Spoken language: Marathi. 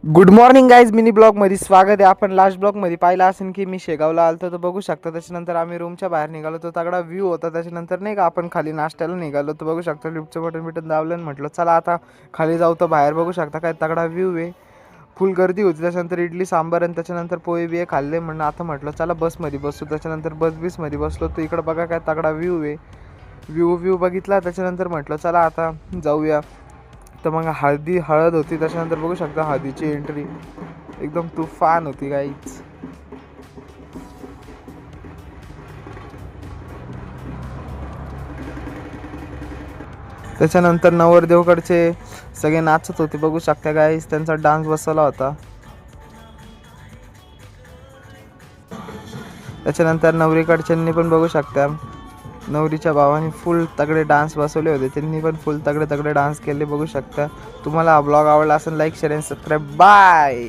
गुड मॉर्निंग गाईज, मिनी ब्लॉगमध्ये स्वागत आहे. आपण लास्ट ब्लॉगमध्ये पाहिलं असेल की मी शेगावला आलतो तर बघू शकता. त्याच्यानंतर आम्ही रूमच्या बाहेर निघालो, तो तगडा व्ह्यू होता. त्याच्यानंतर नाही का आपण खाली नाश्त्याला निघालो, तर बघू शकता लिफ्टचं बटन दाबलं आणि म्हटलं चला आता खाली जाऊ. तर बाहेर बघू शकता काय तगडा व्ह्यू आहे. फुल गर्दी होती. त्याच्यानंतर इडली सांबार आणि त्याच्यानंतर पोहे बिये खाल्ले. म्हणून आता म्हटलं चला बसमध्ये बसू. त्याच्यानंतर बसमध्ये बसलो, तर इकडं बघा काय तगडा व्ह्यू आहे. व्ह्यू बघितला. त्याच्यानंतर म्हटलं चला आता जाऊया. तर मग हळद होती. त्याच्यानंतर बघू शकता हळदीची एंट्री एकदम तुफान होती गाईच. त्याच्यानंतर नवरदेवकडचे सगळे नाचत होते बघू शकता गाईज, त्यांचा डान्स बसवला होता. त्याच्यानंतर नवरीकडच्यांनी पण बघू शकता, नवरीच्या भावाने फुल तगडे डान्स बसवले होते. त्यांनी पण फुल तगडे डान्स केले बघू शकता. तुम्हाला हा ब्लॉग आवडला असेल लाईक शेअर आणि सबस्क्राईब. बाय.